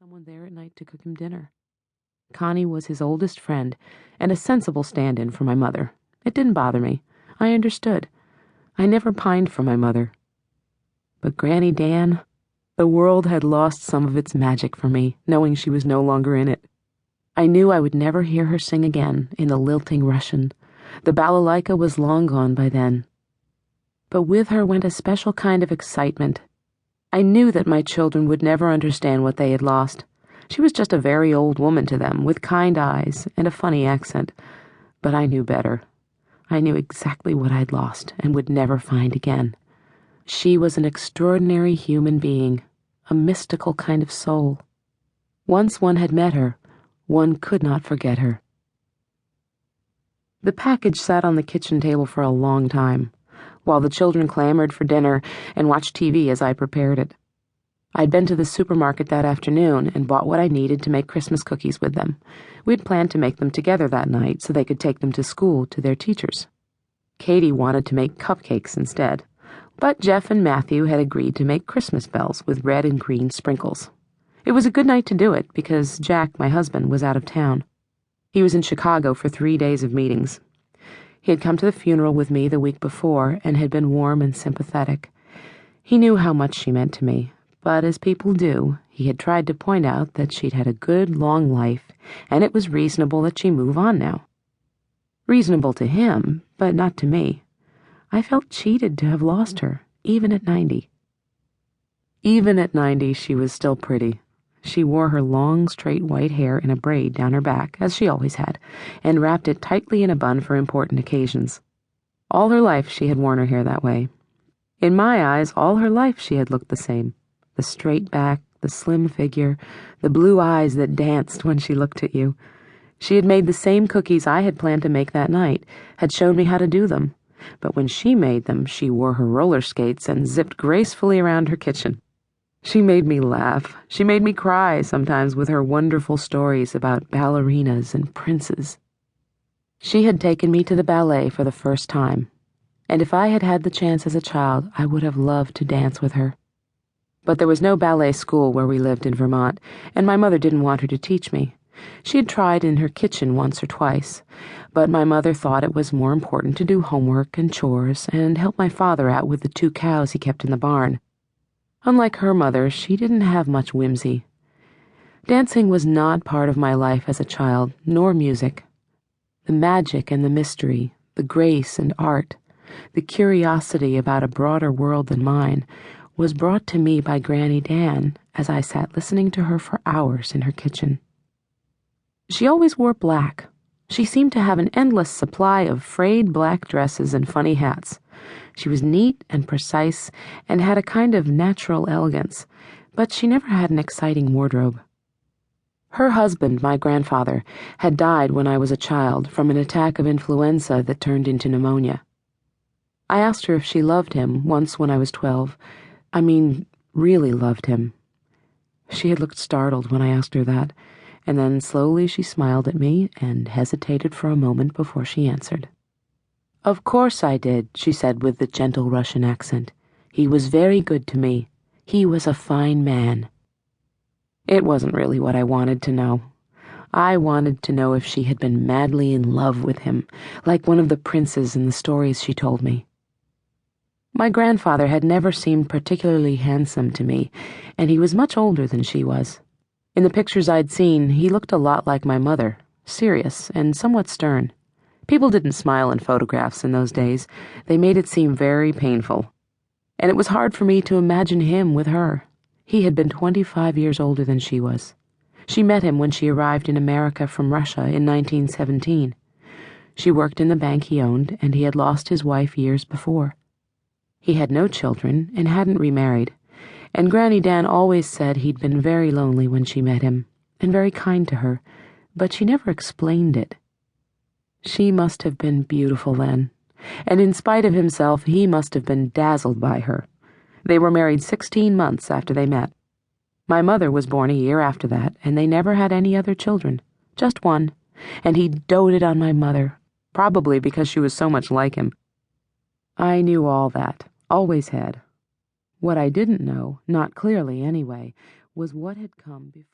someone there at night to cook him dinner. Connie was his oldest friend and a sensible stand-in for my mother. It didn't bother me. I understood. I never pined for my mother. But Granny Dan, the world had lost some of its magic for me, knowing she was no longer in it. I knew I would never hear her sing again in the lilting Russian. The balalaika was long gone by then. But with her went a special kind of excitement. I knew that my children would never understand what they had lost. She was just a very old woman to them, with kind eyes and a funny accent. But I knew better. I knew exactly what I'd lost and would never find again. She was an extraordinary human being, a mystical kind of soul. Once one had met her, one could not forget her. The package sat on the kitchen table for a long time, while the children clamored for dinner and watched TV as I prepared it. I'd been to the supermarket that afternoon and bought what I needed to make Christmas cookies with them. We'd planned to make them together that night so they could take them to school to their teachers. Katie wanted to make cupcakes instead, but Jeff and Matthew had agreed to make Christmas bells with red and green sprinkles. It was a good night to do it because Jack, my husband, was out of town. He was in Chicago for 3 days of meetings. He had come to the funeral with me the week before and had been warm and sympathetic. He knew how much she meant to me, but as people do, he had tried to point out that she'd had a good, long life, and it was reasonable that she move on now. Reasonable to him, but not to me. I felt cheated to have lost her, even at 90. Even at 90, she was still pretty. She wore her long, straight white hair in a braid down her back, as she always had, and wrapped it tightly in a bun for important occasions. All her life she had worn her hair that way. In my eyes, all her life she had looked the same. The straight back, the slim figure, the blue eyes that danced when she looked at you. She had made the same cookies I had planned to make that night, had shown me how to do them. But when she made them, she wore her roller skates and zipped gracefully around her kitchen. She made me laugh. She made me cry sometimes with her wonderful stories about ballerinas and princes. She had taken me to the ballet for the first time, and if I had had the chance as a child, I would have loved to dance with her. But there was no ballet school where we lived in Vermont, and my mother didn't want her to teach me. She had tried in her kitchen once or twice, but my mother thought it was more important to do homework and chores and help my father out with the 2 cows he kept in the barn. Unlike her mother, she didn't have much whimsy. Dancing was not part of my life as a child, nor music. The magic and the mystery, the grace and art, the curiosity about a broader world than mine, was brought to me by Granny Dan as I sat listening to her for hours in her kitchen. She always wore black. She seemed to have an endless supply of frayed black dresses and funny hats. She was neat and precise and had a kind of natural elegance, but she never had an exciting wardrobe. Her husband, my grandfather, had died when I was a child from an attack of influenza that turned into pneumonia. I asked her if she loved him once when I was 12. I mean, really loved him. She had looked startled when I asked her that, and then slowly she smiled at me and hesitated for a moment before she answered. "Of course I did," she said with the gentle Russian accent. "He was very good to me. He was a fine man." It wasn't really what I wanted to know. I wanted to know if she had been madly in love with him, like one of the princes in the stories she told me. My grandfather had never seemed particularly handsome to me, and he was much older than she was. In the pictures I'd seen, he looked a lot like my mother, serious and somewhat stern. People didn't smile in photographs in those days. They made it seem very painful. And it was hard for me to imagine him with her. He had been 25 years older than she was. She met him when she arrived in America from Russia in 1917. She worked in the bank he owned, and he had lost his wife years before. He had no children and hadn't remarried, and Granny Dan always said he'd been very lonely when she met him, and very kind to her, but she never explained it. She must have been beautiful then, and in spite of himself, he must have been dazzled by her. They were married 16 months after they met. My mother was born a year after that, and they never had any other children, just one, and he doted on my mother, probably because she was so much like him. I knew all that, always had. What I didn't know, not clearly anyway, was what had come before.